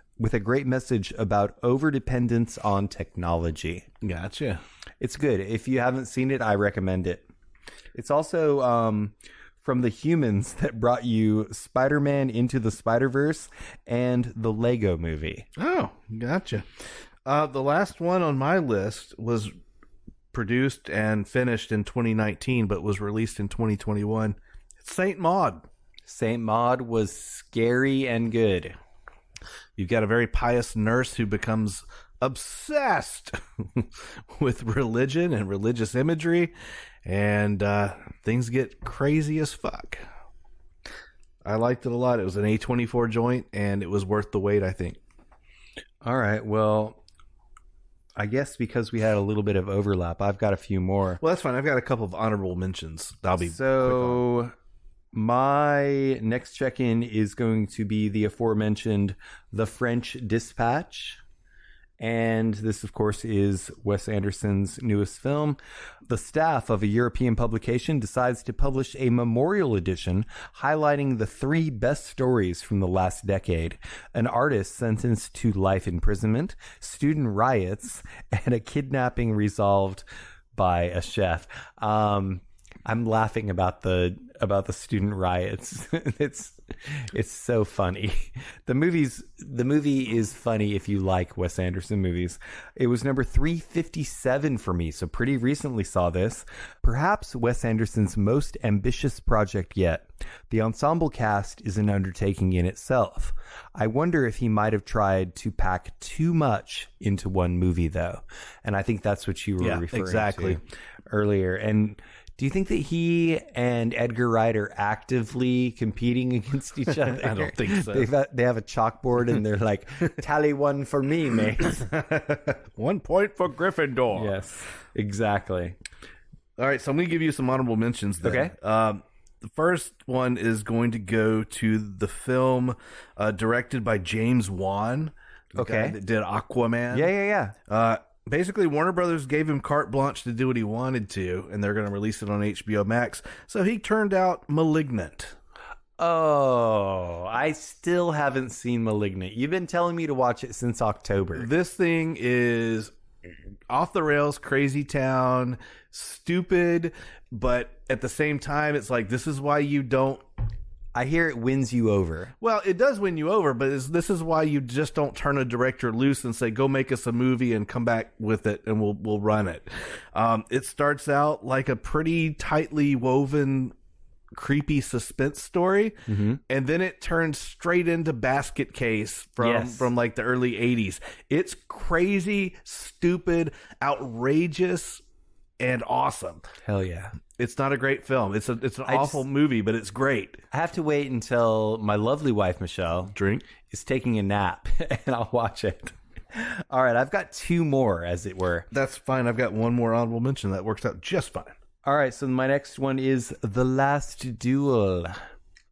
message about overdependence on technology. Gotcha. It's good. If you haven't seen it, I recommend it. It's also from the humans that brought you Spider-Man Into the Spider-Verse and the Lego Movie. Oh, gotcha. The last one on my list was produced and finished in 2019, but was released in 2021. It's Saint Maud. Saint Maud was scary and good. You've got a very pious nurse who becomes obsessed with religion and religious imagery, and things get crazy as fuck. I liked it a lot. It was an A24 joint, and it was worth the wait, I think. All right, well, I guess because we had a little bit of overlap, I've got a few more. Well, that's fine. I've got a couple of honorable mentions. That'll be so quick on. My next check-in is going to be the aforementioned The French Dispatch. And this, of course, is Wes Anderson's newest film. The staff of a European publication decides to publish a memorial edition highlighting the 3 best stories from the last decade: an artist sentenced to life imprisonment, student riots, and a kidnapping resolved by a chef. I'm laughing about the student riots. It's so funny. The movie is funny if you like Wes Anderson movies. It was number 357 for me, so pretty recently saw this. Perhaps Wes Anderson's most ambitious project yet. The ensemble cast is an undertaking in itself. I wonder if he might have tried to pack too much into one movie, though. And I think that's what you were referring to earlier. And do you think that he and Edgar Wright are actively competing against each other? I don't think so. They have a chalkboard and they're like, tally 1 for me, mate. 1 point for Gryffindor. Yes, exactly. All right, so I'm going to give you some honorable mentions then. Okay. The first one is going to go to the film directed by James Wan. The guy that did Aquaman. Yeah. Basically, Warner Brothers gave him carte blanche to do what he wanted to, and they're going to release it on HBO Max. So he turned out Malignant. Oh, I still haven't seen Malignant. You've been telling me to watch it since October. This thing is off the rails, crazy town, stupid, but at the same time, it's like, this is why you don't... I hear it wins you over. Well, it does win you over, but this is why you just don't turn a director loose and say, go make us a movie and come back with it and we'll run it. It starts out like a pretty tightly woven, creepy suspense story, and then it turns straight into Basket Case from like the early 80s. It's crazy, stupid, outrageous, and awesome. Hell yeah. It's not a great film. It's an awful movie, but it's great. I have to wait until my lovely wife, Michelle, is taking a nap, and I'll watch it. All right, I've got 2 more, as it were. That's fine. I've got one more honorable mention. That works out just fine. All right, so my next one is The Last Duel.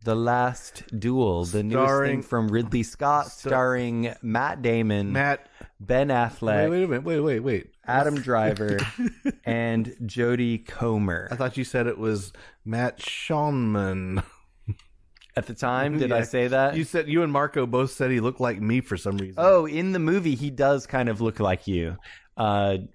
The Last Duel, the newest thing from Ridley Scott, starring Matt Damon, Ben Affleck, wait. Adam Driver, and Jodie Comer. I thought you said it was Matt Shonman. At the time, did I say that? You and Marco both said he looked like me for some reason. Oh, in the movie, he does kind of look like you.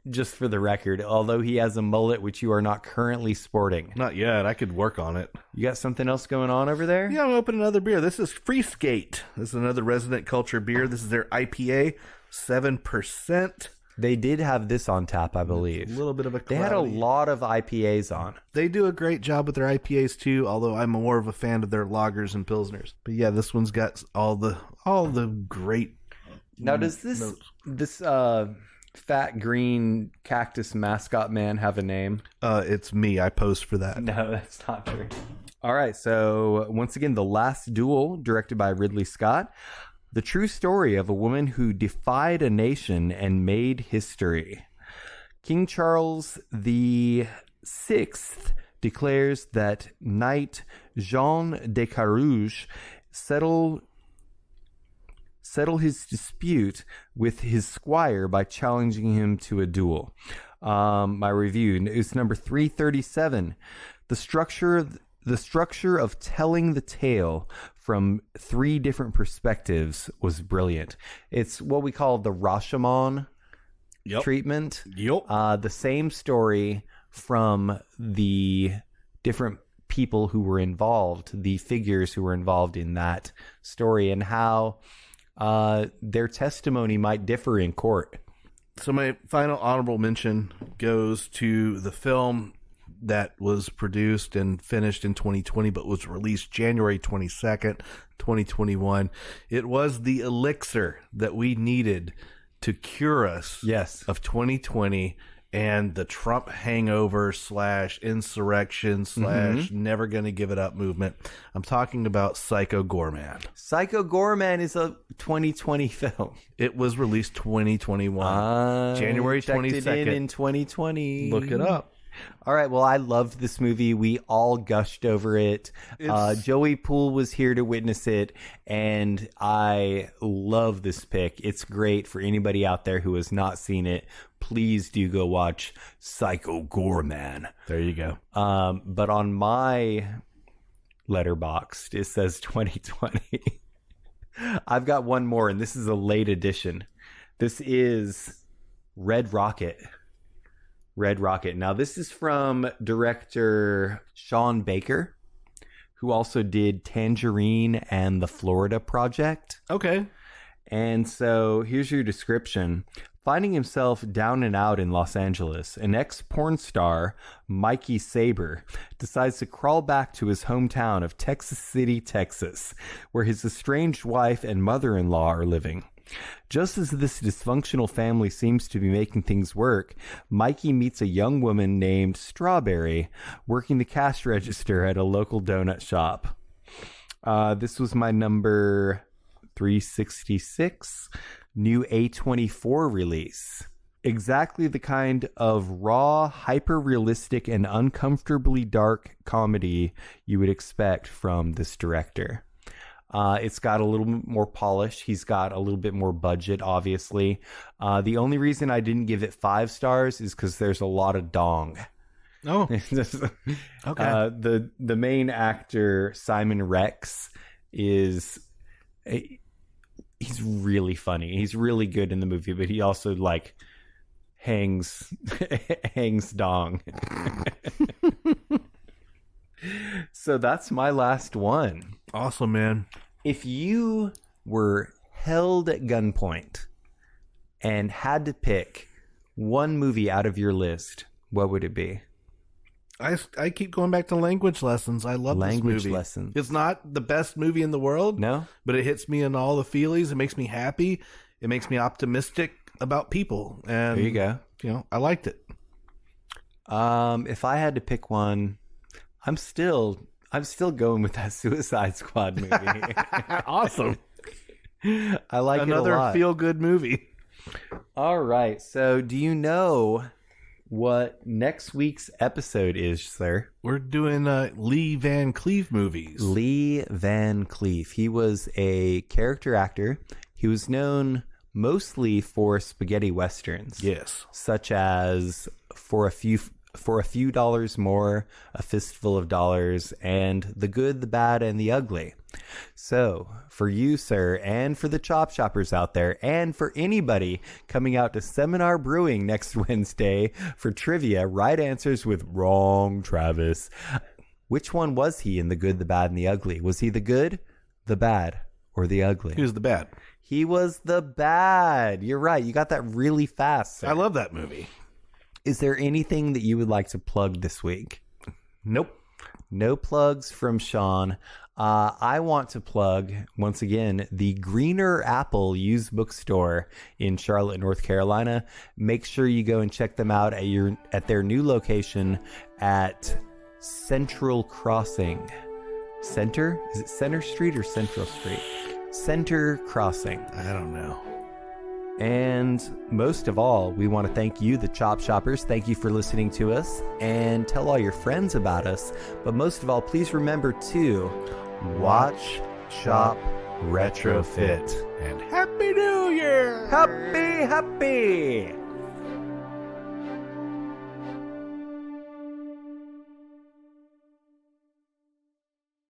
Just for the record, although he has a mullet, which you are not currently sporting. Not yet. I could work on it. You got something else going on over there? Yeah, I'm opening another beer. This is Free Skate. This is another Resident Culture beer. This is their IPA, 7%. They did have this on tap, I believe. A little bit of a cloudy. They had a lot of IPAs on. They do a great job with their IPAs too, although I'm more of a fan of their lagers and pilsners. But yeah, this one's got all the great. Now, does this fat green cactus mascot man have a name? It's me. I posed for that. No, that's not true. All right, so once again, The Last Duel, directed by Ridley Scott. The true story of a woman who defied a nation and made history. King Charles VI declares that Knight Jean de Carouge settle his dispute with his squire by challenging him to a duel. My review is number 337. The structure of telling the tale from 3 different perspectives was brilliant. It's what we call the Rashomon treatment. The same story from the different people who were involved, the figures who were involved in that story, and how their testimony might differ in court. So my final honorable mention goes to the film that was produced and finished in 2020, but was released January 22nd, 2021. It was the elixir that we needed to cure us of 2020 and the Trump hangover / insurrection / never gonna give it up movement. I'm talking about Psycho Goreman. Psycho Goreman is a 2020 film. It was released 2021. January 22nd. In 2020. Look it up. All right. Well, I loved this movie. We all gushed over it. Joey Poole was here to witness it, and I love this pick. It's great for anybody out there who has not seen it. Please do go watch Psycho Goreman. There you go. But on my Letterboxd, it says 2020. I've got one more, and this is a late edition. This is Red Rocket. Red Rocket. Now, this is from director Sean Baker, who also did Tangerine and The Florida Project. Okay. And so here's your description. Finding himself down and out in Los Angeles, an ex-porn star, Mikey Saber, decides to crawl back to his hometown of Texas City, Texas, where his estranged wife and mother-in-law are living. Just as this dysfunctional family seems to be making things work, Mikey meets a young woman named Strawberry working the cash register at a local donut shop. This was my number 366, new A24 release. Exactly the kind of raw, hyper-realistic, and uncomfortably dark comedy you would expect from this director. It's got a little bit more polish. He's got a little bit more budget, obviously. The only reason I didn't give it 5 stars is because there's a lot of dong. Oh, okay. The main actor, Simon Rex, he's really funny. He's really good in the movie, but he also hangs dong. So that's my last one. Awesome, man. If you were held at gunpoint and had to pick one movie out of your list, what would it be? I keep going back to Language Lessons. I love this movie. Language Lessons. It's not the best movie in the world. No? But it hits me in all the feelings. It makes me happy. It makes me optimistic about people. And There you go. I liked it. If I had to pick one, I'm still going with that Suicide Squad movie. Awesome. I like it a Another lot. feel-good movie. All right. So do you know what next week's episode is, sir? We're doing Lee Van Cleef movies. Lee Van Cleef. He was a character actor. He was known mostly for spaghetti westerns. Yes. Such as For a Few Dollars More, A Fistful of Dollars, and The Good, the Bad, and the Ugly. So, for you, sir, and for the Chop Shoppers out there, and for anybody coming out to Seminar Brewing next Wednesday for trivia, right answers with Wrong Travis. Which one was he in The Good, the Bad, and the Ugly? Was he the good, the bad, or the ugly? He was the bad. He was the bad. You're right. You got that really fast, sir. I love that movie. Is there anything that you would like to plug this week? Nope. No plugs from Sean. I want to plug, once again, the Greener Apple used bookstore in Charlotte, North Carolina. Make sure you go and check them out at their new location at Central Crossing. Center? Is it Center Street or Central Street? Center Crossing. I don't know. And most of all, we want to thank you, the Chop Shoppers. Thank you for listening to us, and tell all your friends about us. But most of all, please remember to watch, shop, retrofit. And Happy New Year! Happy!